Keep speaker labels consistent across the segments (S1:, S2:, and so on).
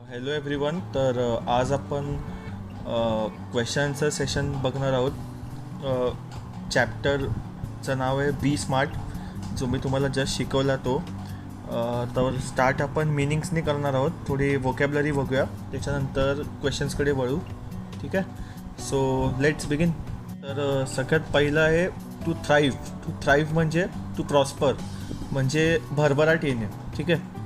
S1: Hello everyone. तर आज आपण क्वेश्चनचं सेशन बघणार आहोत. चॅप्टरचं नाव आहे बी स्मार्ट, जो मी तुम्हाला जस्ट शिकवला तो. तर स्टार्ट आपण मिनिंग्सनी करणार आहोत. थोडी वोकॅबलरी बघूया, त्याच्यानंतर क्वेश्चन्सकडे वळू. ठीक आहे, सो लेट्स बिगिन. तर सगळ्यात पहिलं आहे टू थ्राईव्ह. टू थ्राईव्ह म्हणजे टू प्रॉस्पर, म्हणजे भरभराट येणे. ठीक आहे.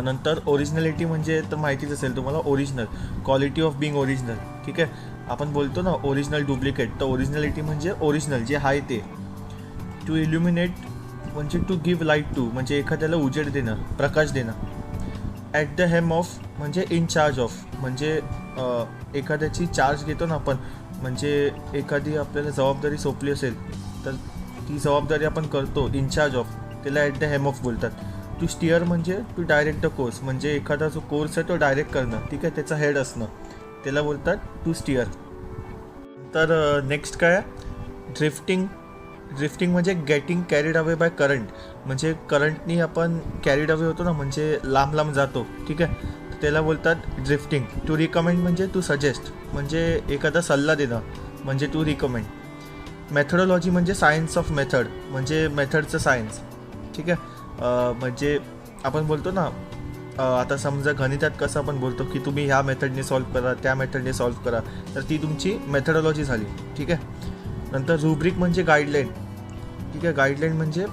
S1: नंतर ओरिजिनॅलिटी म्हणजे तर माहितीच असेल तुम्हाला, original, quality of being original. ठीक आहे, आपण बोलतो ना ओरिजिनल डुप्लिकेट, तर ओरिजिनॅलिटी म्हणजे ओरिजिनल जे आहे ते. टू इल्युमिनेट म्हणजे टू गिव्ह लाईट टू, म्हणजे एखाद्याला उजेड देणं, प्रकाश देणं. ॲट द हेम ऑफ म्हणजे इन चार्ज ऑफ, म्हणजे एखाद्याची चार्ज घेतो ना आपण, म्हणजे एखादी आपल्याला जबाबदारी सोपली असेल तर ती जबाबदारी आपण करतो इन चार्ज ऑफ, त्याला ॲट द हेम ऑफ बोलतात. टू स्टिअर म्हणजे टू डायरेक्ट द कोर्स, म्हणजे एखादा जो कोर्स आहे तो डायरेक्ट करणं. ठीक आहे, त्याचा हेड असणं, त्याला बोलतात टू स्टिअर. तर नेक्स्ट काय आहे, ड्रिफ्टिंग. ड्रिफ्टिंग म्हणजे getting carried away by current, म्हणजे करंटनी आपण कॅरीड अवे होतो ना, म्हणजे लांब लांब जातो. ठीक आहे, त्याला बोलतात ड्रिफ्टिंग. टू रिकमेंड म्हणजे टू सजेस्ट, म्हणजे एखादा सल्ला देणं, म्हणजे टू रिकमेंड. मेथडॉलॉजी म्हणजे सायन्स ऑफ मेथड, म्हणजे मेथडचं सायन्स. ठीक आहे, म्हणजे आपण बोलतो ना, आता समजा गणितात कसं आपण बोलतो की तुम्ही ह्या मेथडने सॉल्व्ह करा, त्या मेथडने सॉल्व्ह करा, तर ती तुमची मेथडॉलॉजी झाली. ठीक आहे. नंतर रुब्रिक म्हणजे गाईडलाईन. ठीक आहे, गाईडलाईन म्हणजे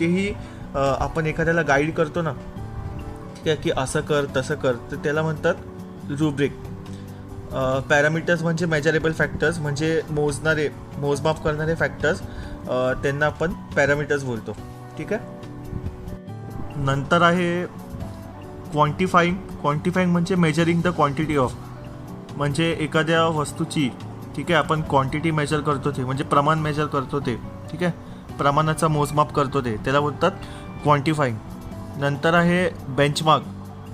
S1: तेही आपण एखाद्याला गाईड करतो ना, ठीक आहे, की असं कर तसं कर, तर त्याला म्हणतात रुब्रिक. पॅरामीटर्स म्हणजे मेजरेबल फॅक्टर्स, म्हणजे मोजमाप करणारे फॅक्टर्स, त्यांना आपण पॅरामीटर्स बोलतो. ठीक आहे. नंतर आहे क्वांटिफाईंग. क्वांटिफाईंग म्हणजे मेजरिंग द क्वांटिटी ऑफ, म्हणजे एखाद्या वस्तूची, ठीक आहे, आपण क्वांटिटी मेजर करतो ते, म्हणजे प्रमाण मेजर करतो ते. ठीक आहे, प्रमाणाचा मोजमाप करतो ते, त्याला बोलतात क्वांटिफाईंग. नंतर आहे बेंचमार्क.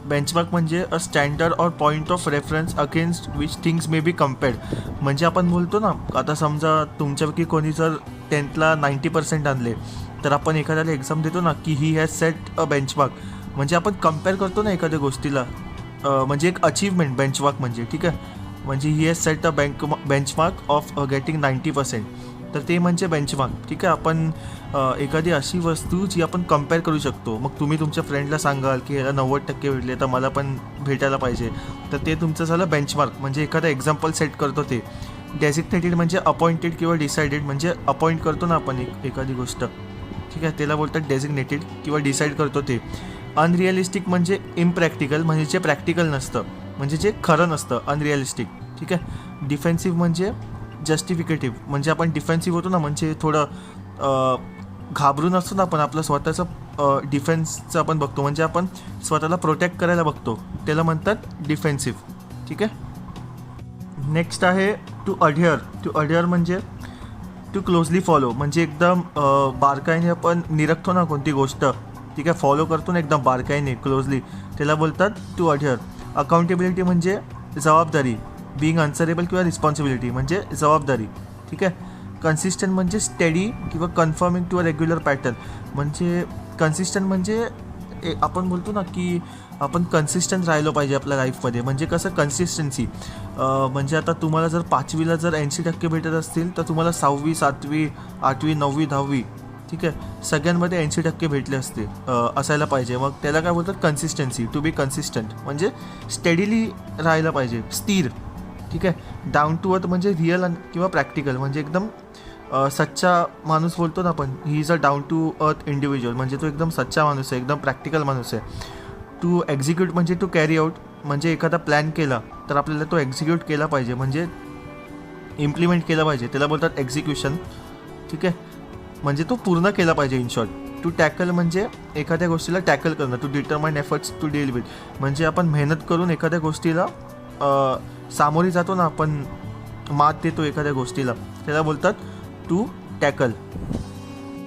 S1: बेंचमार्क म्हणजे अ standard or point of reference against which things may be compared, म्हणजे आपण बोलतो ना, आता समजा तुमच्यापैकी कोणी जर 10th 90% आणले, तर आपण एखाद्याला एक्झाम देतो ना की he has set a benchmark, म्हणजे आपण कम्पेअर करतो ना एखाद्या गोष्टीला, म्हणजे एक अचीवमेंट बेंचमार्क म्हणजे. ठीक आहे, म्हणजे he has set a benchmark of getting 90%, तर ते म्हणजे बेंचमार्क. ठीक आहे, आपण एखादी अशी वस्तू जी आपण कम्पेअर करू शकतो. मग तुम्ही तुमच्या फ्रेंडला सांगाल की ह्याला 90% भेटले तर मला पण भेटायला पाहिजे, तर ते तुमचं झालं बेंचमार्क, म्हणजे एखादा एक्झाम्पल सेट करतो ते. डेझिग्नेटेड म्हणजे अपॉइंटेड किंवा डिसाइडेड, म्हणजे अपॉइंट करतो ना आपण एखादी गोष्ट, ठीक आहे, त्याला बोलतात डेझिग्नेटेड किंवा डिसाईड करतो ते. अनरिअलिस्टिक म्हणजे इम्प्रॅक्टिकल, म्हणजे जे प्रॅक्टिकल नसतं, म्हणजे जे खरं नसतं, अनरिअलिस्टिक. ठीक आहे. डिफेन्सिव्ह म्हणजे जस्टिफिकेटिव्ह, म्हणजे आपण डिफेन्सिव्ह होतो ना, म्हणजे थोडं घाबरून असतो ना आपण, आपलं स्वतःचं डिफेन्सचं आपण बघतो, म्हणजे आपण स्वतःला प्रोटेक्ट करायला बघतो, त्याला म्हणतात डिफेन्सिव्ह. ठीक आहे. नेक्स्ट आहे टू अढिअर. टू अढिअर म्हणजे टू क्लोजली फॉलो, म्हणजे एकदम बारकाईने आपण निरखतो ना कोणती गोष्ट, ठीक आहे, फॉलो करतो ना एकदम बारकाईने, क्लोजली, त्याला बोलतात टू अढिअर. अकाउंटेबिलिटी म्हणजे जबाबदारी, बिंग अन्सरेबल किंवा रिस्पॉन्सिबिलिटी म्हणजे जबाबदारी. ठीक आहे. कन्सिस्टंट म्हणजे स्टेडी किंवा conforming to a regular pattern, म्हणजे कन्सिस्टंट म्हणजे आपण बोलतो ना की आपण कन्सिस्टंट राहिलो पाहिजे आपल्या लाईफमध्ये, म्हणजे कसं कन्सिस्टन्सी, म्हणजे आता तुम्हाला जर 5वीला जर 80% भेटत असतील, तर तुम्हाला 6वी 7वी 8वी 9वी 10वी, ठीक आहे, सगळ्यांमध्ये 80% भेटले असते असायला पाहिजे. मग त्याला काय बोलतात, कन्सिस्टन्सी. टू बी कन्सिस्टंट म्हणजे स्टेडीली राहायला पाहिजे, स्थिर. ठीक आहे. डाऊन टू अर्थ म्हणजे रिअल किंवा प्रॅक्टिकल, म्हणजे एकदम सच्चा माणूस बोलतो ना आपण, he is a down to earth individual, म्हणजे तो एकदम सच्चा माणूस आहे, एकदम प्रॅक्टिकल माणूस आहे. टू एक्झिक्यूट म्हणजे टू कॅरी आऊट, म्हणजे एखादा प्लॅन केला तर आपल्याला तो एक्झिक्यूट केला पाहिजे, म्हणजे इम्प्लिमेंट केला पाहिजे, त्याला बोलतात एक्झिक्युशन. ठीक आहे, म्हणजे तो पूर्ण केला पाहिजे, इन शॉर्ट. टू टॅकल म्हणजे एखाद्या गोष्टीला टॅकल करणं. To determine efforts to deal with, म्हणजे आपण मेहनत करून एखाद्या गोष्टीला सामोरी जातो ना, आपण मात देतो एखाद्या गोष्टीला, त्याला बोलतात टू टॅकल.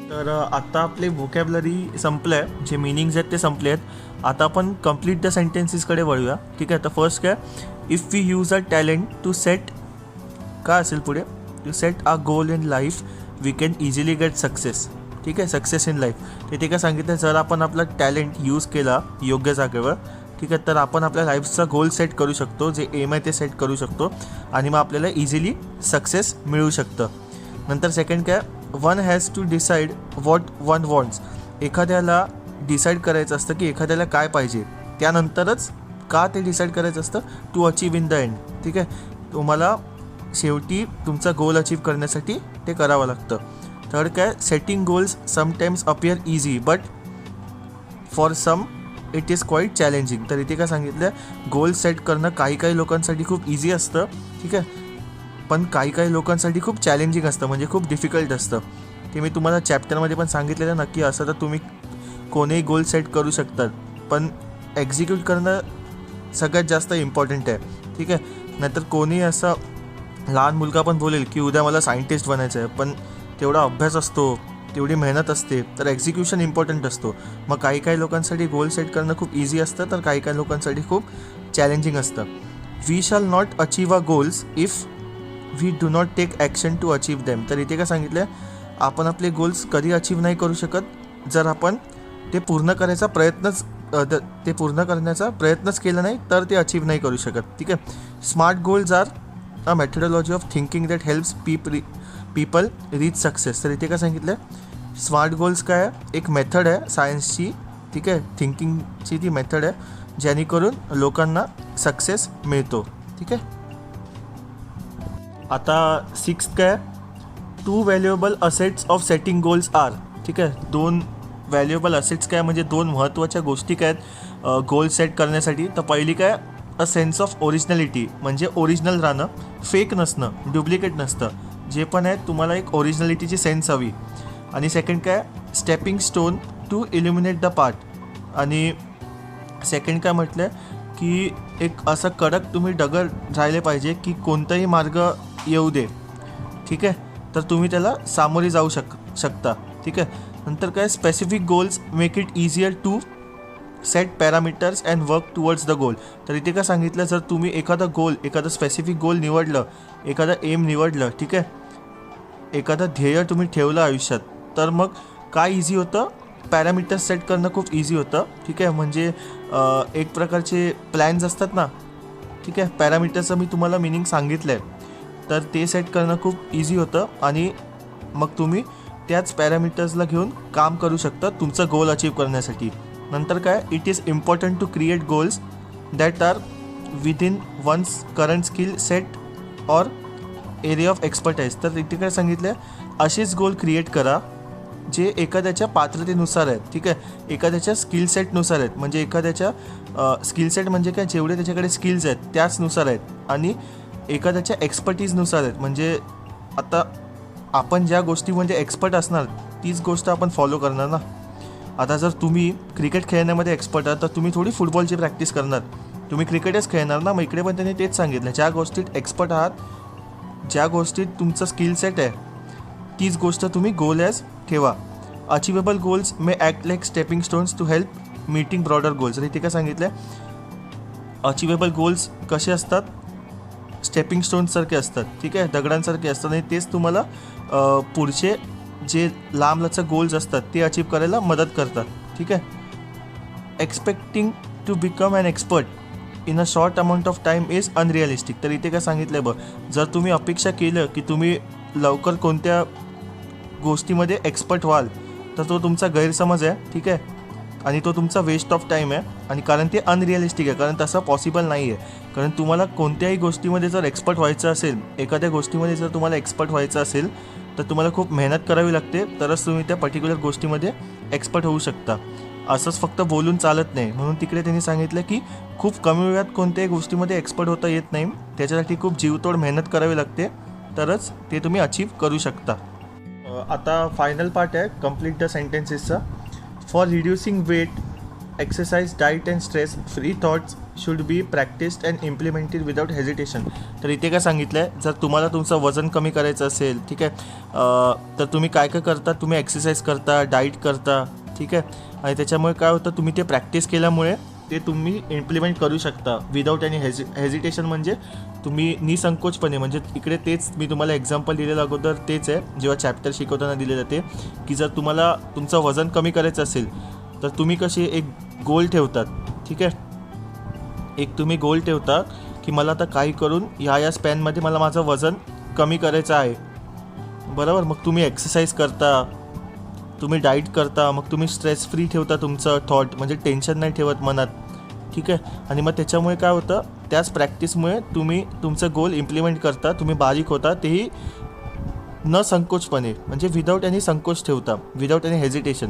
S1: तर आता आपले व्होकॅबलरी संपलं आहे, जे मिनिंग्स आहेत ते संपले आहेत. आता आपण कम्प्लीट द सेंटेन्सेसकडे वळूया. ठीक आहे. तर फर्स्ट काय, if we use a talent to set, काय असेल पुढे, to set a goal in life we can easily get success. ठीक आहे, सक्सेस इन लाईफ. ते काय सांगितलं, जर आपण आपला टॅलेंट यूज केला योग्य जागेवर ठीक आहे. तर आपण आपल्या लाईफचा गोल सेट करू शकतो, जे एम आहे ते सेट करू शकतो आणि मग आपल्याला इझिली सक्सेस मिळू शकतं. नंतर सेकंड काय, one has to decide what one wants. एखाद्याला डिसाईड करायचं असतं की एखाद्याला काय पाहिजे, त्यानंतरच का ते डिसाईड करायचं असतं to achieve in the end. ठीक आहे, तुम्हाला शेवटी तुमचा गोल अचीव करण्यासाठी ते करावं लागतं. थर्ड काय, setting goals sometimes appear easy but for some it is quite challenging. तर इथे काय सांगितलं, गोल सेट करणं काही लोकांसाठी खूप इझी असतं, ठीक आहे, पण काही लोकांसाठी खूप चॅलेंजिंग असतं, म्हणजे खूप डिफिकल्ट असतं. ते मी तुम्हाला चॅप्टरमध्ये पण सांगितलेलं नक्की. असं तर तुम्ही कोणीही गोल सेट करू शकतात, पण एक्झिक्यूट करणं सगळ्यात जास्त इम्पॉर्टंट आहे. ठीक आहे, नाहीतर कोणी असं लहान मुलगा पण बोलेल की उद्या मला सायंटिस्ट बनायचं आहे, पण तेवढा अभ्यास असतो, तेवढी मेहनत असते, तर एक्झिक्युशन इम्पॉर्टंट असतो. मग काही लोकांसाठी गोल सेट करणं खूप इझी असतं, तर काही लोकांसाठी खूप चॅलेंजिंग असतं. We shall not achieve a goals if we do not take action to achieve them. तर इथे काय सांगितलं, आपण आपले गोल्स कधी अचीव नाही करू शकत जर आपण ते पूर्ण करण्याचा प्रयत्नच केला नाही, तर ते अचीव नाही करू शकत. ठीक आहे, smart goals are a methodology of thinking that helps people reach success. तर इथे काय सांगितलं, स्मार्ट गोल्स काय आहे, एक मेथड आहे सायन्सची, ठीक आहे, थिंकिंगची ती मेथड आहे, जेणेकरून लोकांना सक्सेस मिळतो. ठीक आहे, आता सिक्स्थ काय, two valuable assets of setting goals are. ठीक आहे, दोन व्हॅल्युएबल असेट्स काय, म्हणजे दोन महत्त्वाच्या गोष्टी काय आहेत गोल सेट करण्यासाठी. तर पहिली काय, अ सेन्स ऑफ ओरिजिनॅलिटी, म्हणजे ओरिजिनल राहणं, फेक नसणं, डुप्लिकेट नसतं, जे पण आहे तुम्हाला एक ओरिजिनॅलिटीची सेन्स हवी. आणि सेकंड काय, stepping stone to illuminate the part. आणि सेकंड काय म्हटलं की एक असं कडक तुम्ही दगड राहिले पाहिजे की कोणताही मार्ग येऊ दे, ठीक आहे, तर तुम्ही त्याला सामोरे जाऊ शकता. ठीक आहे, नंतर काय, specific goals make it easier to set parameters and work towards the goal. तर इथे काय सांगितलं, जर तुम्ही एखादा स्पेसिफिक गोल निवडलं, एखादा एम निवडलं, ठीक आहे, एखादा ध्येय तुम्ही ठेवलं आयुष्यात, तर मग काय इझी होतं, पॅरामीटर्स सेट करणं खूप इझी होतं. ठीक आहे, म्हणजे एक प्रकारचे प्लॅन्स असतात ना, ठीक आहे, पॅरामीटर्सचं मी तुम्हाला मिनिंग सांगितलं आहे, तर ते सेट करणं खूप इझी होतं आणि मग तुम्ही त्याच पॅरामीटर्सला घेऊन काम करू शकता तुमचं गोल अचीव करण्यासाठी. नंतर काय, it is important to create goals that are within one's current skill set or area of expertise. तर इथे काय सांगितलं, असेच गोल क्रिएट करा जे एखाद्याच्या पात्रतेनुसार आहेत. ठीक आहे, एखाद्याच्या स्किल सेटनुसार आहेत, म्हणजे एखाद्याच्या स्किल सेट म्हणजे काय, जेवढे त्याच्याकडे स्किल्स आहेत त्याचनुसार आहेत, आणि एखाद्याच्या एक्सपर्टीजनुसार आहेत, म्हणजे आता आपण ज्या गोष्टीमध्ये एक्सपर्ट असणार तीच गोष्ट आपण फॉलो करणार ना. आता जर तुम्ही क्रिकेट खेळण्यामध्ये एक्सपर्ट आहात, तर तुम्ही थोडी फुटबॉलची प्रॅक्टिस करणार, तुम्ही क्रिकेटच खेळणार ना. मग इकडे पण त्यांनी तेच सांगितलं, ज्या गोष्टीत एक्सपर्ट आहात, ज्या गोष्टीत तुमचं स्किल सेट आहे, तीच गोष्ट तुम्ही गोल ॲज ठेवा. Achievable goals may act like stepping stones to help meeting broader goals. इथे काय सांगितलं, अचिवेबल गोल्स कसे असतात, स्टेपिंग स्टोन्ससारखे असतात, ठीक आहे, दगडांसारखे असतात, आणि तेच तुम्हाला पुढचे जे लांबलचक गोल्स असतात ते अचीव करायला मदत करतात. ठीक आहे, expecting to become an expert in a short amount of time is unrealistic. तर इथे काय सांगितलं आहे, जर तुम्ही अपेक्षा केलं की तुम्ही लवकर कोणत्या गोष्टीमध्ये एक्सपर्ट व्हाल, तर तो तुमचा गैरसमज आहे. ठीक आहे, आणि तो तुमचा वेस्ट ऑफ टाईम आहे, आणि कारण ते अनरिअलिस्टिक आहे, कारण तसं पॉसिबल नाही आहे. कारण तुम्हाला कोणत्याही गोष्टीमध्ये जर एक्सपर्ट व्हायचं असेल, एखाद्या गोष्टीमध्ये जर तुम्हाला एक्सपर्ट व्हायचं असेल, तर तुम्हाला खूप मेहनत करावी लागते, तरच तुम्ही त्या पर्टिक्युलर गोष्टीमध्ये एक्सपर्ट होऊ शकता. असंच फक्त बोलून चालत नाही. म्हणून तिकडे त्यांनी सांगितलं की खूप कमी वेळात कोणत्याही गोष्टीमध्ये एक्सपर्ट होता येत नाही, त्याच्यासाठी खूप जीवतोड मेहनत करावी लागते, तरच ते तुम्ही अचीव करू शकता. आता फायनल पार्ट आहे कम्प्लीट द सेंटेन्सेसचा. For reducing weight, exercise, diet and stress, free thoughts should be practised and implemented without hesitation. तर इथे काय सांगितलं आहे, जर तुम्हाला तुमचं वजन कमी करायचं असेल, ठीक आहे, तर तुम्ही काय करता, तुम्ही एक्सरसाइज करता, डाईट करता, ठीक आहे, आणि त्याच्यामुळे काय होतं, तुम्ही ते प्रॅक्टिस केल्यामुळे ते तुम्ही इम्प्लिमेंट करू शकता विदाऊट एनी हेजिटेशन, म्हणजे तुम्ही निसंकोचपणे. म्हणजे इकडे तेच मी तुम्हाला एक्झाम्पल दिलेलं अगोदर तेच आहे, जेव्हा चॅप्टर शिकवताना दिलेलं ते, की जर तुम्हाला तुमचं वजन कमी करायचं असेल, तर तुम्ही कसे एक गोल ठेवतात, ठीक आहे, एक तुम्ही गोल ठेवता की मला आता काही करून या स्पॅनमध्ये मला माझं वजन कमी करायचं आहे, बरोबर. मग तुम्ही एक्सरसाइज करता, तुम्ही डाईट करता, मग तुम्ही स्ट्रेस फ्री ठेवता तुमचं थॉट, म्हणजे टेन्शन नाही ठेवत मनात, ठीक आहे. आणि मग त्याच्यामुळे काय होतं, त्याच प्रॅक्टिसमुळे तुम्ही तुमचं गोल इम्प्लिमेंट करता, तुम्ही बारीक होता, तेही न संकोचपणे, म्हणजे विदाऊट एनी संकोच ठेवता, without any hesitation.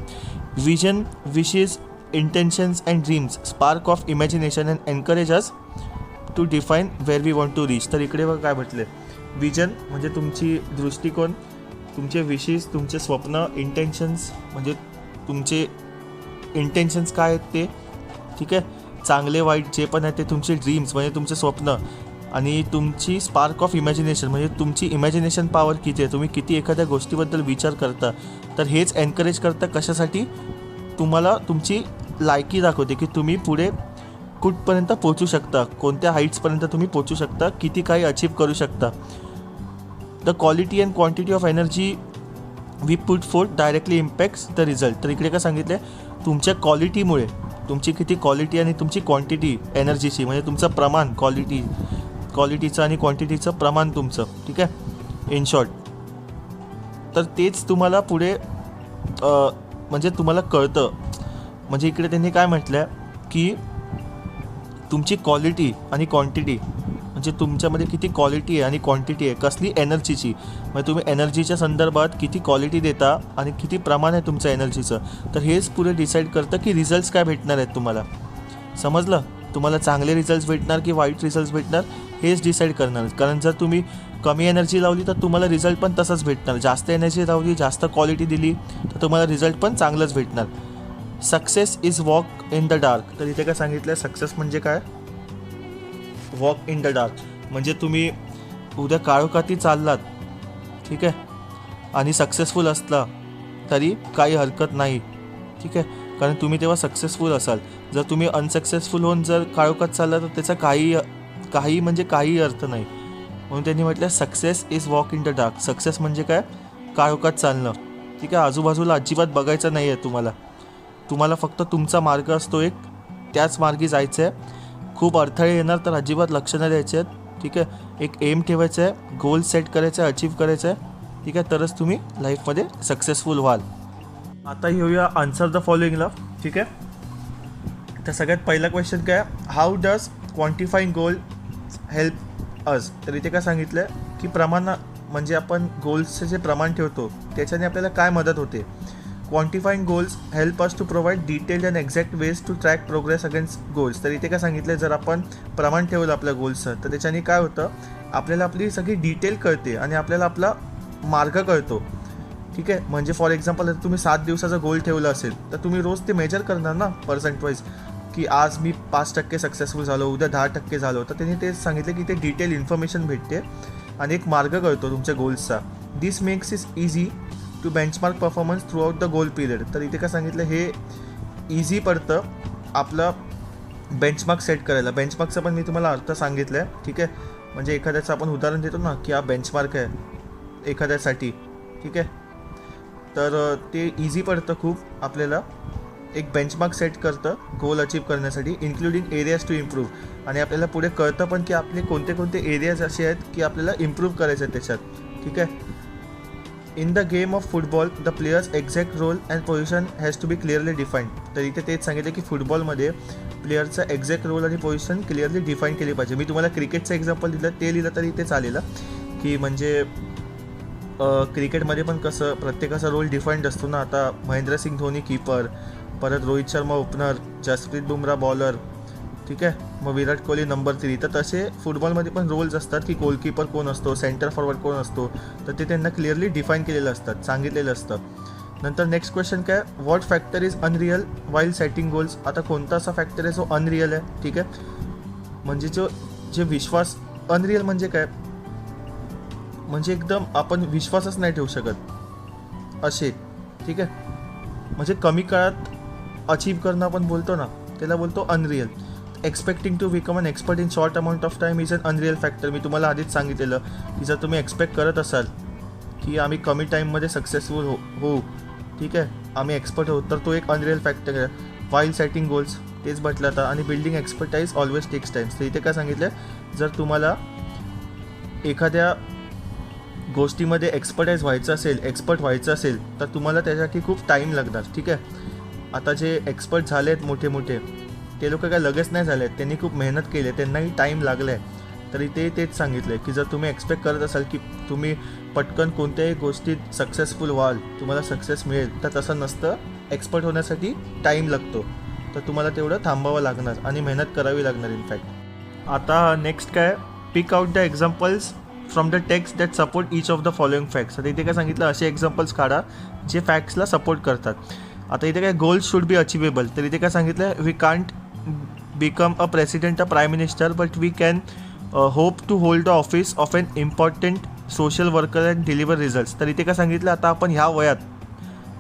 S1: Vision, wishes, intentions and dreams spark of imagination and encourage us to define where we want to reach. तर इकडे बघा काय म्हटले, विजन म्हणजे तुमची दृष्टिकोन, तुमचे विशेस, तुमचे स्वप्न, इंटेन्शन्स म्हणजे तुमचे इंटेन्शन्स काय आहेत ते, ठीक आहे, चांगले वाईट जे पण आहे ते, तुमचे ड्रीम्स म्हणजे तुमचे स्वप्न, आणि तुमची स्पार्क ऑफ इमॅजिनेशन म्हणजे तुमची इमॅजिनेशन पॉवर किती आहे, तुम्ही किती एखाद्या गोष्टीबद्दल विचार करता. तर हेच एनकरेज करता कशासाठी, तुम्हाला तुमची लायकी दाखवते की तुम्ही पुढे कुठपर्यंत पोचू शकता, कोणत्या हाईट्सपर्यंत तुम्ही पोचू शकता, किती काही अचीव करू शकता. The quality and quantity of energy we put forth directly impacts the result. तर इकडे काय सांगितलं आहे, तुमच्या क्वालिटीमुळे, तुमची किती क्वालिटी आणि तुमची क्वांटिटी एनर्जीची, म्हणजे तुमचं प्रमाण, क्वालिटीचं आणि क्वांटिटीचं प्रमाण तुमचं, ठीक आहे, इन शॉर्ट. तर तेच तुम्हाला पुढे म्हणजे तुम्हाला कळतं. म्हणजे इकडे त्यांनी काय म्हटलं आहे की तुमची क्वालिटी आणि क्वांटिटी, म्हणजे तुमच्यामध्ये किती क्वालिटी आहे आणि क्वांटिटी आहे, कसली एनर्जीची, म्हणजे तुम्ही एनर्जीच्या संदर्भात किती क्वालिटी देता आणि किती प्रमाण आहे तुमचं एनर्जीचं. तर हेच पुढे डिसाईड करतं की रिझल्ट्स काय भेटणार आहेत तुम्हाला. समजलं, तुम्हाला चांगले रिझल्ट्स भेटणार की वाईट रिझल्ट्स भेटणार, हेच डिसाईड करणार. कारण जर तुम्ही कमी एनर्जी लावली तर तुम्हाला रिझल्ट पण तसंच भेटणार, जास्त एनर्जी लावली, जास्त क्वालिटी दिली तर तुम्हाला रिझल्ट पण चांगलंच भेटणार. Success is walk in the dark. तर इथे काय सांगितलं, सक्सेस म्हणजे काय, वॉक इन द डार्क, म्हणजे तुम्ही उद्या काळोखाती चाललात, ठीक आहे, आणि सक्सेसफुल असला तरी काही हरकत नाही, ठीक आहे, कारण तुम्ही तेव्हा सक्सेसफुल असाल. जर तुम्ही अनसक्सेसफुल होऊन जर काळोखात चालला तर त्याचा काही म्हणजे काही अर्थ नाही. म्हणून त्यांनी म्हटलं success is walk in the dark. Success म्हणजे काय, काळोखात चालणं, ठीक आहे, आजूबाजूला अजिबात बघायचं नाही आहे तुम्हाला फक्त तुमचा मार्ग असतो एक, त्याच मार्गी जायचं आहे. खूप अडथळे येणार तर अजिबात लक्ष नाही द्यायचे आहेत, ठीक आहे. एक एम ठेवायचं आहे, गोल सेट करायचं आहे, अचीव करायचं आहे, ठीक आहे, तरच तुम्ही लाईफमध्ये सक्सेसफुल व्हाल. आता येऊया आन्सर द फॉलोइंगला, ठीक आहे. तर सगळ्यात पहिला क्वेश्चन काय, how does quantifying goal help us. तर इथे काय सांगितलं आहे की प्रमाण म्हणजे आपण गोल्सचे जे प्रमाण ठेवतो त्याच्याने आपल्याला काय मदत होते. Quantifying goals help us to provide detailed and exact ways to track progress against goals. तर इथे काय सांगितलं, जर आपण प्रमाण ठेवलं आपल्या गोल्सचं तर त्याच्याने काय होतं, आपल्याला आपली सगळी डिटेल कळते आणि आपल्याला आपला मार्ग कळतो, ठीक आहे. म्हणजे फॉर एक्झाम्पल जर तुम्ही 7 दिवसाचा गोल ठेवला असेल तर तुम्ही रोज ते मेजर करणार ना पर्सेंट वाईज, की आज मी 5% सक्सेसफुल झालो, उद्या 10% झालो. तर त्यांनी तेच सांगितलं की ते डिटेल इन्फॉर्मेशन भेटते आणि एक मार्ग कळतो तुमच्या गोल्सचा. This makes it easy to benchmark performance throughout the goal period. तर इथे काय सांगितलं, हे इझी पडतं आपलं बेंचमार्क सेट करायला. बेंचमार्कचा पण मी तुम्हाला अर्थ सांगितलं आहे, ठीक आहे. म्हणजे एखाद्याचं आपण उदाहरण देतो ना की हा बेंचमार्क आहे एखाद्यासाठी, ठीक आहे. तर ते इझी पडतं खूप आपल्याला, एक बेंचमार्क सेट करतं गोल अचीव करण्यासाठी, इन्क्लुडिंग एरियाज टू इम्प्रूव्ह. आणि आपल्याला पुढे कळतं पण की आपले कोणते कोणते एरियाज असे आहेत की आपल्याला इम्प्रूव्ह करायचे आहेत त्याच्यात, ठीक आहे. In the game of football the player's exact role and position has to be clearly defined. तर इथे तेच सांगितलं की फुटबॉलमध्ये प्लेयरचा एक्झॅक्ट रोल आणि पोझिशन क्लिअरली डिफाईन केली पाहिजे. मी तुम्हाला क्रिकेटचं एक्झाम्पल दिलं ते लिहिलं तरी ते चालेल, की म्हणजे क्रिकेटमध्ये पण कसं प्रत्येकाचा रोल डिफाईन्ड असतो ना. आता महेंद्रसिंग धोनी कीपर, परत रोहित शर्मा ओपनर, जसप्रीत बुमरा बॉलर, ठीक आहे, मग विराट कोहली नंबर 3. तर तसे फुटबॉलमध्ये पण रोल्स असतात की गोलकीपर कोण असतो, सेंटर फॉरवर्ड कोण असतो, तर ते त्यांना क्लिअरली डिफाईन केलेलं असतात, सांगितलेलं असतं. नंतर नेक्स्ट क्वेश्चन काय, what factor is unreal while setting goals. आता कोणता असा फॅक्टर आहे जो अनरियल आहे, ठीक आहे, म्हणजे जे विश्वास, अनरियल म्हणजे काय, म्हणजे एकदम आपण विश्वासच नाही ठेवू शकत असे, ठीक आहे. म्हणजे कमी काळात अचीव करणं आपण बोलतो ना, त्याला बोलतो unreal. Expecting to become an expert in short amount of time is an unreal factor. मी तुम्हाला आधीच सांगितलेलं की जर तुम्ही एक्सपेक्ट करत असाल की आम्ही कमी टाईममध्ये सक्सेसफुल होऊ, ठीक आहे, आम्ही एक्सपर्ट होऊ, तर तो एक अनरियल फॅक्टर आहे. वाईल सेटिंग गोल्स, तेच म्हटलं आता. आणि building expertise always takes times. तर इथे काय सांगितलं, जर तुम्हाला एखाद्या गोष्टीमध्ये एक्सपर्ट व्हायचं असेल तर तुम्हाला त्यासाठी खूप टाईम लागणार. ठीक आहे. आता जे एक्सपर्ट झाले आहेत मोठे मोठे, ते लोक काय लगेच नाही झाले आहेत, त्यांनी खूप मेहनत केली आहे, त्यांनाही टाईम लागला आहे. तर इथे तेच सांगितलं आहे की जर तुम्ही एक्सपेक्ट करत असाल की तुम्ही पटकन कोणत्याही गोष्टीत सक्सेसफुल व्हाल, तुम्हाला सक्सेस मिळेल, तर तसं नसतं. एक्सपर्ट होण्यासाठी टाईम लागतो, तर तुम्हाला तेवढं थांबावं लागणार आणि मेहनत करावी लागणार इनफॅक्ट. आता नेक्स्ट काय, pick out the examples from the text that support each of the following facts. आता इथे काय सांगितलं, असे एक्झाम्पल्स काढा जे फॅक्ट्सला सपोर्ट करतात. आता इथे काय, गोल्स शुड बी अचिवेबल. तर इथे काय सांगितलं, we can't become a president, a prime minister, but we can hope to hold the office of an important social worker and deliver results. तर इथे काय सांगितलं, आता आपण ह्या वयात,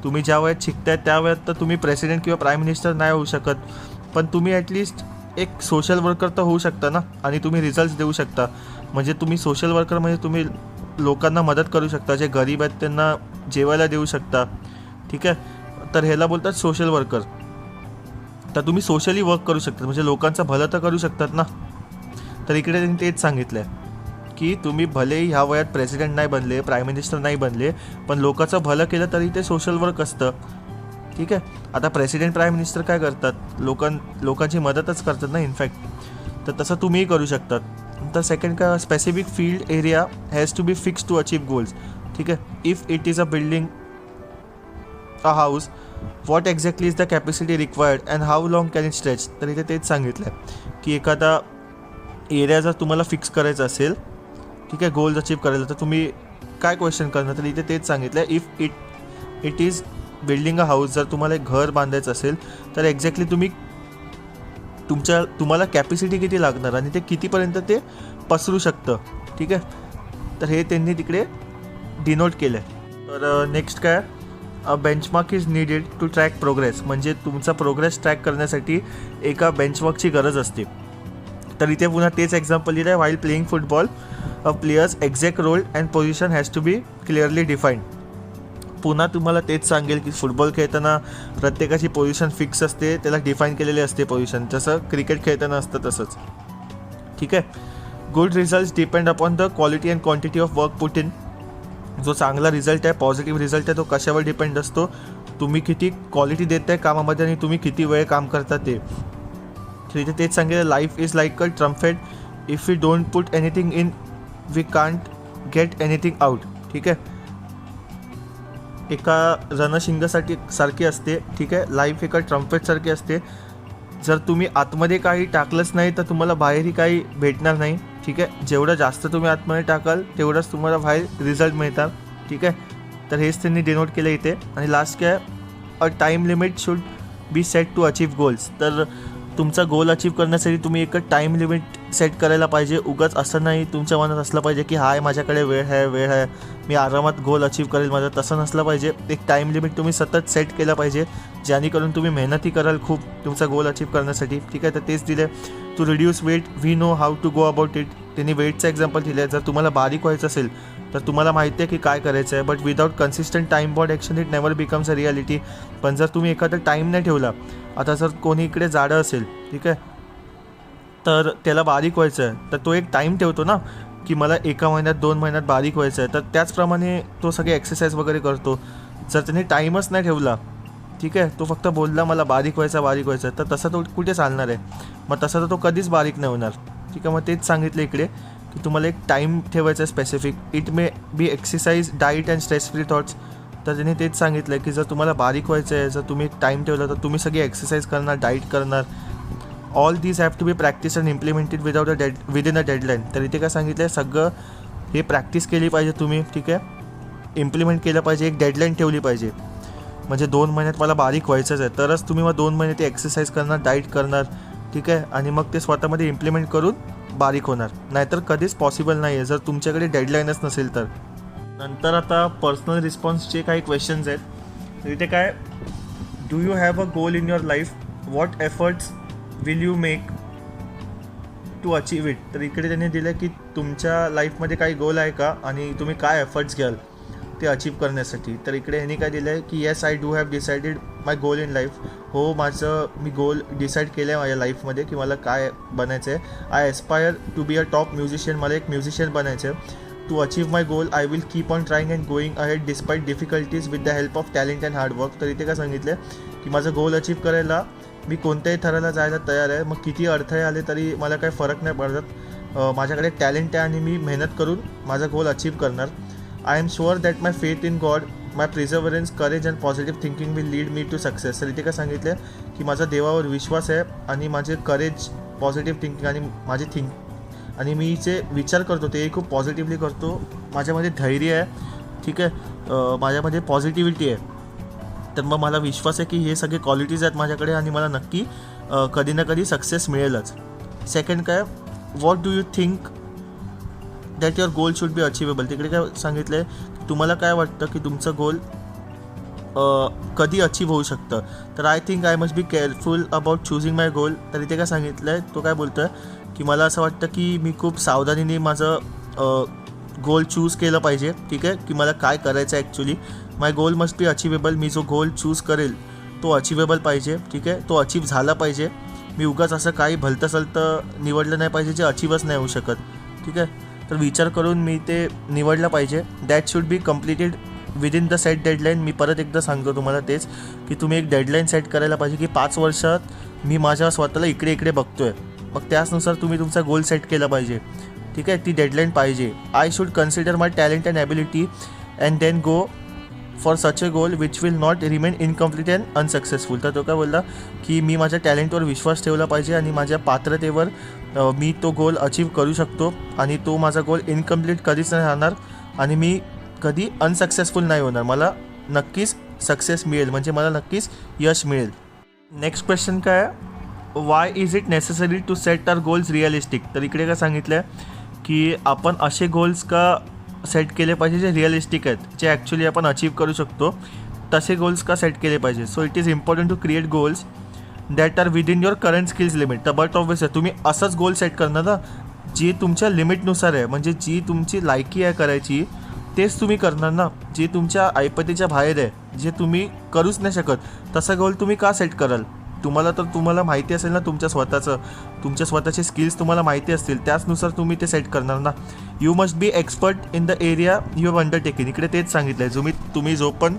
S1: तुम्ही ज्या वयात शिकताय त्या वयात तर तुम्ही प्रेसिडेंट किंवा प्राईम मिनिस्टर नाही होऊ शकत, पण तुम्ही ॲटलिस्ट एक सोशल वर्कर तर होऊ शकता ना, आणि तुम्ही रिझल्ट्स देऊ शकता. म्हणजे तुम्ही सोशल वर्कर म्हणजे तुम्ही लोकांना मदत करू शकता, जे गरीब आहेत त्यांना जेवायला देऊ शकता. ठीक आहे. तर ह्याला बोलतात सोशल वर्कर. तर तुम्ही सोशली वर्क करू शकता, म्हणजे लोकांचं भलं तर करू शकतात ना. तर इकडे त्यांनी तेच सांगितलं आहे की तुम्ही भलेही ह्या वयात प्रेसिडेंट नाही बनले, प्राईम मिनिस्टर नाही बनले, पण लोकांचं भलं केलं तरी ते सोशल वर्क असतं. ठीक आहे. आता प्रेसिडेंट प्राईम मिनिस्टर काय करतात, लोकांची मदतच करतात ना इनफॅक्ट. तर तसं तुम्हीही करू शकतात. तर सेकंड काय, specific field area has to be fix to achieve goals. ठीक आहे. If it is a building a house, what exactly is the capacity required and how long can it stretch. तर इथे तेच सांगितलं आहे की एखादा एरिया जर तुम्हाला फिक्स करायचा असेल, ठीक आहे, गोल्स अचीव करायला, तर तुम्ही काय क्वेश्चन करणार. तर इथे तेच सांगितलं आहे, if it is building a house, जर तुम्हाला एक घर बांधायचं असेल तर एक्झॅक्टली तुम्हाला कॅपॅसिटी किती लागणार आणि ते कितीपर्यंत ते पसरू शकतं. ठीक आहे. तर हे त्यांनी तिकडे डिनोट केलं आहे. तर नेक्स्ट काय, a benchmark is needed to track progress. म्हणजे तुमचा प्रोग्रेस ट्रॅक करण्यासाठी एका बेंचमार्कची गरज असते. तर इथे पुन्हा तेच एक्झाम्पल दिलं आहे, while playing football a player's exact role and position has to be clearly defined. पुन्हा तुम्हाला तेच सांगेल की फुटबॉल खेळताना प्रत्येकाची पोझिशन फिक्स असते, त्याला डिफाईन केलेली असते पोझिशन, जसं क्रिकेट खेळताना असतं तसंच. ठीक आहे. Good results depend upon the quality and quantity of work put in. जो चांगला रिझल्ट आहे, पॉझिटिव्ह रिझल्ट आहे, तो कशावर डिपेंड असतो, तुम्ही किती क्वालिटी देत आहे कामामध्ये आणि तुम्ही किती वेळ काम करता ते. तर इथे तेच सांगितलं, life is like a trumpet, if we don't put anything in we can't get anything out. ठीक आहे. एका रणशिंगासाठी सारखी असते. ठीक आहे. लाईफ एका ट्रम्पेटसारखी असते, जर तुम्ही आतमध्ये काही टाकलंच नाही तर तुम्हाला बाहेरही काही भेटणार नाही. ठीक आहे. जेवढं जास्त तुम्ही आतमध्ये टाकाल तेवढंच तुम्हाला बाहेर रिझल्ट मिळतात. ठीक आहे. तर हेच त्यांनी डिनोट केलं इथे. आणि लास्ट काय, a time limit should be set to achieve goals. तर तुमचा गोल अचीव करण्यासाठी तुम्ही एक टाईम लिमिट सेट करायला पाहिजे. उगाच असं नाही तुमच्या मनात असलं पाहिजे की हाय माझ्याकडे वेळ आहे, मी आरामात गोल अचीव करेल माझं, तसं नसलं पाहिजे. एक टाईम लिमिट तुम्ही सतत सेट केलं पाहिजे, जेणेकरून तुम्ही मेहनतही कराल खूप तुमचा गोल अचीव करण्यासाठी. ठीक आहे. तर तेच दिले, to reduce weight we know how to go about it. त्यांनी वेटचं एक्झाम्पल दिलं आहे. जर तुम्हाला बारीक व्हायचं असेल तर तुम्हाला माहिती आहे की काय करायचं आहे, but without consistent time bond action it never becomes a reality. पण जर तुम्ही एखादा टाईम नाही ठेवला, आता जर कोणी इकडे जाडं असेल, ठीक आहे, तर त्याला बारीक व्हायचं आहे, तर तो एक टाईम ठेवतो ना की मला 1 महिन्यात 2 महिन्यात बारीक व्हायचं आहे. तर त्याचप्रमाणे तो सगळे एक्सरसाइज वगैरे करतो. जर त्याने टाईमच नाही ठेवला, ठीक आहे, तो फक्त बोलला मला बारीक व्हायचं, तर तसं तो कुठे चालणार आहे. मग तसं तर तो कधीच बारीक नाही होणार. ठीक आहे. मग तेच सांगितलं इकडे की तुम्हाला एक टाईम ठेवायचं आहे specific. It may be exercise, diet and stress free thoughts. तर त्यांनी तेच सांगितलं आहे की जर तुम्हाला बारीक व्हायचं आहे, जर तुम्ही टाईम ठेवला तर तुम्ही सगळी एक्सरसाइज करणार, डाईट करणार. All these have to be practice and implemented within a deadline. तर इथे काय सांगितलं आहे, सगळं हे प्रॅक्टिस केली पाहिजे तुम्ही. ठीक आहे. इम्प्लिमेंट केलं पाहिजे, एक डेडलाईन ठेवली पाहिजे. म्हणजे 2 महिन्यात मला बारीक व्हायचंच आहे, तरच तुम्ही मग 2 महिने ते एक्सरसाइज करणार, डाईट करणार. ठीक आहे. आणि मग ते स्वतःमध्ये इम्प्लिमेंट करून बारीक होणार. नाहीतर कधीच पॉसिबल नाही आहे जर तुमच्याकडे डेडलाईनच नसेल तर. नंतर आता पर्सनल रिस्पॉन्सचे काही क्वेश्चन्स आहेत. तर इथे काय, do you have a goal in your life, what efforts will you make to achieve it. तर इकडे त्यांनी दिलं की तुमच्या लाईफमध्ये काही गोल आहे का आणि तुम्ही काय एफर्ट्स घ्याल ते अचीव करण्यासाठी. तर इकडे ह्यांनी काय दिलं आहे की yes I do have decided my goal in life. हो, मी गोल डिसाईड केलं आहे माझ्या लाईफमध्ये की मला काय बनायचं आहे. I aspire to be a top musician. मला एक म्युझिशियन बनायचं आहे. To achieve my goal I will keep on trying and going ahead despite difficulties with the help of talent and hard work. तर इथे काय सांगितलं की माझं गोल अचीव करायला मी कोणत्याही थराला जायला तयार आहे. मग किती अडथळे आले तरी मला काही फरक नाही पडत. माझ्याकडे टॅलेंट आहे आणि मी मेहनत करून माझा गोल अचीव करणार. I am sure that my faith in God, my perseverance, courage and positive thinking will lead me to success. तर इथे काय सांगितलं की माझा देवावर विश्वास आहे आणि माझे करेज, पॉझिटिव्ह थिंकिंग आणि मी जे विचार करतो ते खूप पॉझिटिव्हली करतो. माझ्यामध्ये धैर्य आहे, ठीक आहे, माझ्यामध्ये पॉझिटिव्हिटी आहे. तर मग मला विश्वास आहे की हे सगळे क्वालिटीज आहेत माझ्याकडे आणि मला नक्की कधी ना कधी सक्सेस मिळेलच. सेकंड काय, what do you think that your goal should be achievable. तिकडे काय सांगितलं आहे, तुम्हाला काय वाटतं की तुमचं गोल कधी अचीव होऊ शकतं. तर I think I must be careful about choosing my goal. तर इथे काय सांगितलं आहे, तो काय बोलतो आहे की मला असं वाटतं की मी खूप सावधानीने माझं गोल चूज केलं पाहिजे, ठीक आहे, की मला काय करायचं आहे actually. My goal must be achievable. मी जो गोल चूज करेल तो अचिवेबल पाहिजे, ठीक आहे, तो अचीव झाला पाहिजे. मी उगाच असं काही भलतं सलतं निवडलं नाही पाहिजे जे अचीवच नाही होऊ शकत, ठीक आहे. तर विचार करून मी ते निवडलं पाहिजे. That should be completed within the set deadline. मी परत एकदा सांगतो तुम्हाला तेच की तुम्ही एक डेडलाईन सेट करायला पाहिजे की 5 वर्षात मी माझ्या स्वतःला इकडे बघतो आहे. मग त्याचनुसार तुम्ही तुमचा गोल सेट केला पाहिजे, ठीक आहे, ती डेडलाईन पाहिजे. I should consider my talent and ability and then go for such a goal which will not remain incomplete and unsuccessful. तर तो काय बोलला की मी माझ्या टॅलेंटवर विश्वास ठेवला पाहिजे आणि माझ्या पात्रतेवर मी तो गोल अचीव करू शकतो आणि तो माझा गोल इनकम्प्लीट कधीच नाही राहणार आणि मी कधी अनसक्सेसफुल नाही होणार. मला नक्कीच सक्सेस मिळेल, म्हणजे मला नक्कीच यश मिळेल. नेक्स्ट क्वेश्चन काय आहे, why is it necessary to set our goals realistic. तर इकडे काय सांगितलं आहे की आपण असे गोल्स का सेट केले पाहिजे जे रिअलिस्टिक आहेत, जे ॲक्च्युली आपण अचीव करू शकतो, तसे गोल्स का सेट केले पाहिजे. So it is important to create goals that are within your current skills limit. तर बट ऑब्वियस आहे तुम्ही असंच गोल सेट करणार ना जी तुमच्या लिमिटनुसार आहे, म्हणजे जी तुमची लायकी आहे करायची तेच तुम्ही करणार ना. जे तुमच्या ऐपतीच्या बाहेर आहे, जे तुम्ही करूच नाही शकत, तसा गोल तुम्ही का सेट कराल. तुम्हाला माहिती असेल ना तुमच्या स्वतःचे स्किल्स तुम्हाला माहिती असतील, त्याचनुसार तुम्ही ते सेट करणार ना. You must be expert in the area you have undertaking. इकडे तेच सांगितलं आहे, तुम्ही जो पण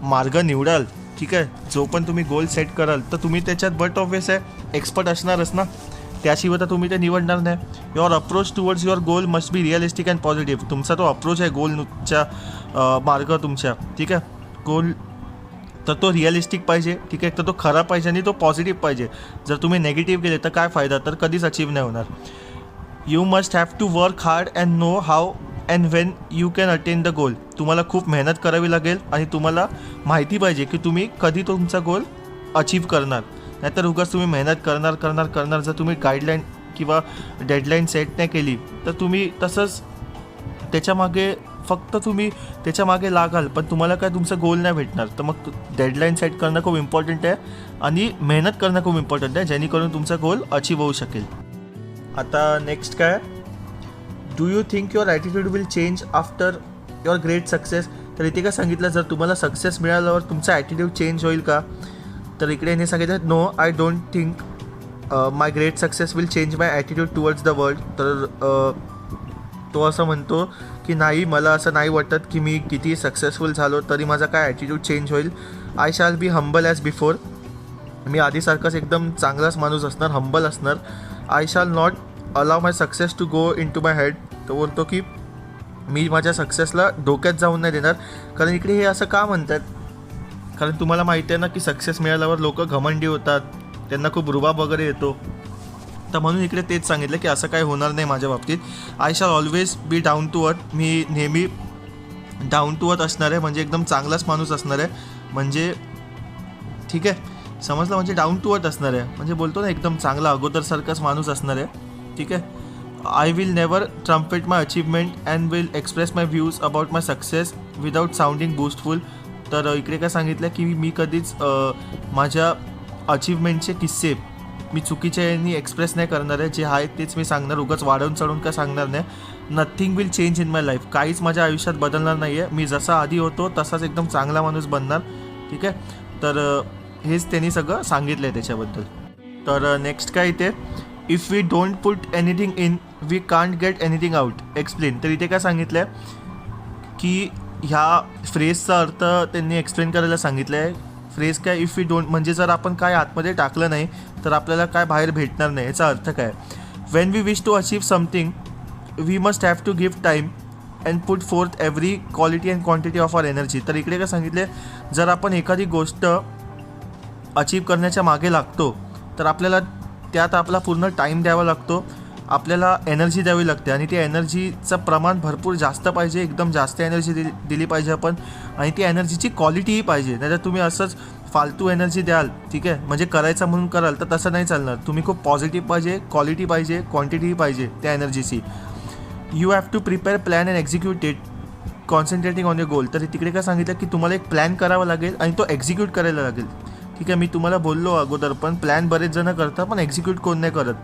S1: मार्ग निवडाल, ठीक आहे, जो पण तुम्ही गोल सेट कराल तर तुम्ही त्याच्यात बट ऑब्वियस आहे एक्सपर्ट असणारच ना, त्याशिवाय तर तुम्ही ते निवडणार नाही. Your approach towards your goal must B realistic and positive. तुमचा तो अप्रोच आहे गोलच्या मार्ग तुमच्या, ठीक आहे, गोल तर तो रिअलिस्टिक पाहिजे, ठीक आहे, तर तो खरा पाहिजे आणि तो पॉझिटिव्ह पाहिजे. जर तुम्ही नेगेटिव्ह केले तर काय फायदा, तर कधीच अचीव नाही होणार. You must have to work hard and know how and when you can attain the goal. तुम्हाला खूप मेहनत करावी लागेल आणि तुम्हाला माहिती पाहिजे की तुम्ही कधी तुमचा गोल अचीव करणार. नाहीतर उगाच तुम्ही मेहनत करणार जर तुम्ही गाईडलाईन किंवा डेडलाईन सेट नाही केली तर तुम्ही तसंच त्याच्या मागे लागाल पण तुम्हाला काय तुमचा गोल नाही भेटणार. तर मग डेडलाईन सेट करणं खूप इम्पॉर्टंट आहे आणि मेहनत करणं खूप इम्पॉर्टंट आहे, जेणेकरून तुमचा गोल अचीव होऊ शकेल. आता नेक्स्ट काय, do you think your attitude will change after your great success. तर इथे काय सांगितलं, जर तुम्हाला सक्सेस मिळाल्यावर तुमचा ॲटिट्यूड चेंज होईल का. तर इकडे यांनी सांगितलं, no I don't think my great success will change my attitude towards the world. तर तो असं म्हणतो की नाही, मला असं नाही वाटत की मी किती सक्सेसफुल झालो तरी माझा काय ॲटिट्यूड चेंज होईल. I shall be humble as before. मी आधीसारखाच एकदम चांगलाच माणूस असणार, हंबल असणार. I shall not allow my success to go into my head. तो बोलतो की मी माझ्या सक्सेसला डोक्यात जाऊन नाही देणार. कारण इकडे हे असं का म्हणतात, कारण तुम्हाला माहिती आहे ना की सक्सेस मिळाल्यावर लोक घमंडी होतात, त्यांना खूप रुबाब वगैरे येतो. तर म्हणून इकडे तेच सांगितलं की असं काही होणार नाही माझ्या बाबतीत. I shall always be down to earth. मी नेहमी डाऊन टू अर्थ असणार आहे, म्हणजे एकदम चांगलाच माणूस असणार आहे. म्हणजे ठीक आहे, समजलं, म्हणजे डाऊन टू अर्थ असणार आहे, म्हणजे बोलतो ना एकदम चांगला अगोदरसारखाच माणूस असणार आहे, ठीक आहे. I will never trumpet my achievement and will express my views about my success without sounding boastful. तर इकडे काय सांगितलं की मी कधीच माझ्या अचीवमेंटचे किस्से मी चुकीच्या यांनी एक्सप्रेस नाही करणार आहे, जे आहे तेच मी सांगणार, उगाच वाढवून चढून काय सांगणार नाही. Nothing will change in my life, काहीच माझ्या आयुष्यात बदलणार नाही आहे. मी जसा आधी होतो तसाच एकदम चांगला माणूस बनणार. ठीक आहे, तर हेच त्यांनी सगळं सांगितलं आहे त्याच्याबद्दल. तर नेक्स्ट काय इथे, if we don't put anything in we can't get anything out, explain. तर इथे काय सांगितलं आहे की ह्या फ्रेजचा अर्थ त्यांनी एक्सप्लेन करायला सांगितलं आहे. फ्रेज काय, इफ वी डोंट म्हणजे जर आपण काय आतमध्ये टाकलं नाही तर आपल्याला काय बाहेर भेटणार नाही. याचा अर्थ काय, when we wish to achieve something we must have to give time and put forth every quality and quantity of our energy. तर इकडे काय सांगितले, जर आपण एखादी गोष्ट अचीव करण्याच्या मागे लागतो तर आपल्याला त्यात आपला पूर्ण टाईम द्यावा लागतो, आपल्याला एनर्जी द्यावी लागते आणि ती एनर्जीचं प्रमाण भरपूर जास्त पाहिजे, एकदम जास्त एनर्जी दिली पाहिजे आपण. आणि ती एनर्जीची क्वालिटीही पाहिजे. नाही तर तुम्ही असंच फालतू एनर्जी द्याल, ठीक आहे, म्हणजे करायचं म्हणून कराल तर तसं नाही चालणार. तुम्ही खूप पॉझिटिव्ह पाहिजे, क्वालिटी पाहिजे, क्वांटिटीही पाहिजे त्या एनर्जीची. You have to prepare plan and execute it concentrating on your goal. तर तिकडे काय सांगितलं की तुम्हाला एक प्लॅन करावा लागेल आणि तो एक्झिक्यूट करायला लागेल. ठीक आहे, मी तुम्हाला बोललो अगोदर पण प्लॅन बरेच जण करतात पण एक्झिक्यूट कोण नाही करत.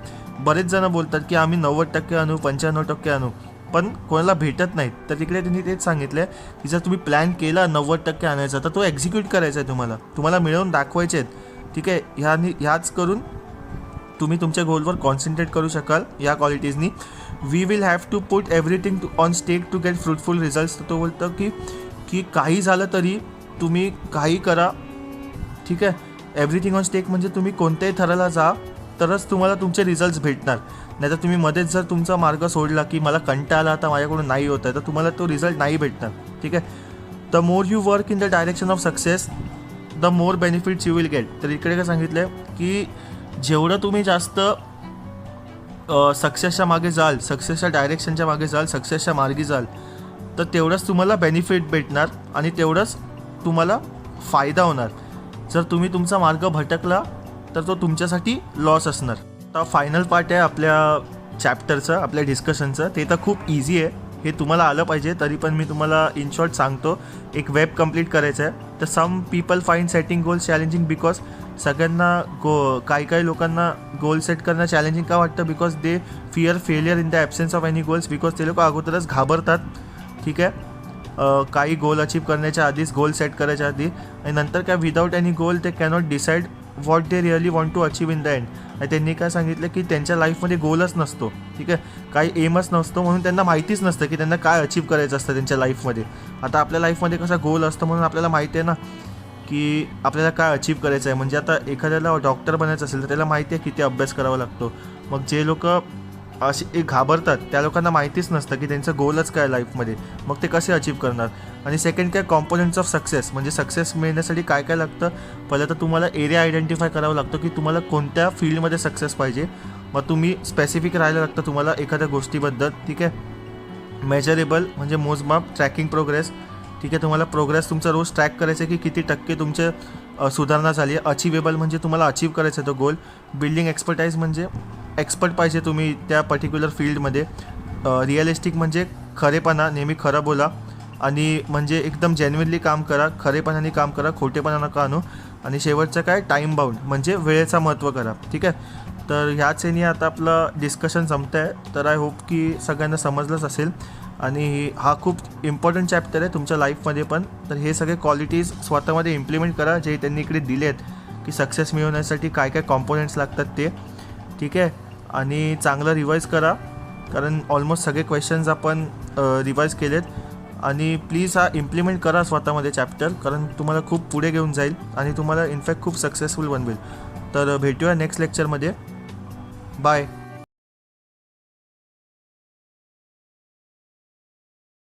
S1: बरेच जण बोलतात की आम्ही 90% आणू, 95% आणू, पण कोणाला भेटत नाहीत. तर तिकडे त्यांनी तेच सांगितलं आहे की जर तुम्ही प्लॅन केला 90% आणायचा तर तो एक्झिक्यूट करायचा आहे, तुम्हाला मिळवून दाखवायचे आहेत. ठीक आहे, ह्याच करून तुम्ही तुमच्या गोलवर कॉन्सन्ट्रेट करू शकाल या क्वालिटीजनी. We will have to put everything on stake to get fruitful results. तर तो बोलतो की काही झालं तरी तुम्ही काही करा. ठीक आहे, एव्हरीथिंग ऑन स्टेक म्हणजे तुम्ही कोणत्याही थराला जा तरच तुम्हाला तुमचे रिझल्ट्स भेटणार. नाही तर तुम्ही मध्येच जर तुमचा मार्ग सोडला की मला कंटाळा आला आता माझ्याकडून नाही होत आहे तर तुम्हाला तो रिझल्ट नाही भेटणार. ठीक आहे, the more you work in the direction of success the more benefits you will get. तर इकडे काय सांगितलं आहे की जेवढं तुम्ही जास्त सक्सेसच्या मागे जाल, सक्सेसच्या डायरेक्शनच्या मागे जाल, सक्सेसच्या मार्गी जाल तर तेवढंच तुम्हाला बेनिफिट भेटणार आणि तेवढंच तुम्हाला फायदा होणार. जर तुम्ही तुमचा मार्ग भटकला तर तो तुमच्यासाठी लॉस असणार. आता फायनल पार्ट आहे आपल्या चॅप्टरचं, आपल्या डिस्कशनचं. ते तर खूप इझी आहे, हे तुम्हाला आलं पाहिजे. तरी पण मी तुम्हाला इन शॉर्ट सांगतो. एक वेब कंप्लीट करायचं आहे. तर some people find setting goals challenging because सगळ्यांना काही लोकांना गोल सेट करणं चॅलेंजिंग का वाटतं, because they fear failure in the absence of any goals. Because ते लोक अगोदरच घाबरतात. ठीक आहे, काही गोल अचीव करण्याच्या आधीच, गोल सेट करायच्या आधी. आणि नंतर काय, विदाऊट एनी गोल ते cannot decide what they really want to achieve in the end. आणि त्यांनी काय सांगितलं की त्यांच्या लाईफमध्ये गोलच नसतो. ठीक आहे, काही एमच नसतो म्हणून त्यांना माहितीच नसतं की त्यांना काय अचीव करायचं असतं त्यांच्या लाईफमध्ये. आता आपल्या लाईफमध्ये कसा गोल असतं म्हणून आपल्याला माहिती आहे ना की आपल्याला काय अचीव करायचं आहे. म्हणजे आता एखाद्याला डॉक्टर बनायचं असेल तर त्याला माहिती आहे किती अभ्यास करावा लागतो. मग जे लोक असे घाबरतात त्या लोकांना माहितीच नसतं की त्यांचं गोलच काय लाईफमध्ये, मग ते कसे अचीव करणार. आणि सेकंड काय, कॉम्पोनंट्स ऑफ सक्सेस, म्हणजे सक्सेस मिळण्यासाठी काय काय लागतं. पहिलं तर तुम्हाला एरिया आयडेंटिफाय करावा लागतो की तुम्हाला कोणत्या फील्डमध्ये सक्सेस पाहिजे. मग तुम्ही स्पेसिफिक राहायला लागतं तुम्हाला एखाद्या गोष्टीबद्दल. ठीक आहे, मेजरेबल म्हणजे मोजमाप, ट्रॅकिंग प्रोग्रेस. ठीक आहे, तुम्हाला प्रोग्रेस तुमचा रोज ट्रॅक करायचं आहे की किती टक्के तुमचे सुधारणा झाली आहे. अचिवेबल म्हणजे तुम्हाला अचीव करायचं आहे तो गोल. बिल्डिंग एक्सपर्टाईज म्हणजे एक्सपर्ट पाहिजे तुम्ही त्या पर्टिक्युलर फील्डमध्ये. रिअलिस्टिक म्हणजे खरेपणा, नेहमी खरं बोला. आणि म्हणजे एकदम जेन्युइनली काम करा, खरेपणाने काम करा, खोटेपणा नका आणू. आणि शेवटचं काय, टाईम बाउंड म्हणजे वेळेचा महत्त्व करा. ठीक आहे, तर ह्याच याने आता आपलं डिस्कशन संपतं आहे. तर आय होप की सगळ्यांना समजलंच असेल. आणि हा खूप इम्पॉर्टंट चॅप्टर आहे तुमच्या लाईफमध्ये पण. तर हे सगळे क्वालिटीज स्वतःमध्ये इम्प्लिमेंट करा जे त्यांनी इकडे दिले आहेत की सक्सेस मिळवण्यासाठी काय काय कॉम्पोनंट्स लागतात ते. ठीक आहे, आणि चांगलं रिवाईज करा कारण ऑलमोस्ट सगळे क्वेश्चन्स आपण रिवाईज केलेत. आणि प्लीज हा इम्प्लिमेंट करा स्वतःमध्ये चॅप्टर, कारण तुम्हाला खूप पुढे घेऊन जाईल आणि तुम्हाला इनफॅक्ट खूप सक्सेसफुल बनवेल. तर भेटूया नेक्स्ट लेक्चरमध्ये. बाय.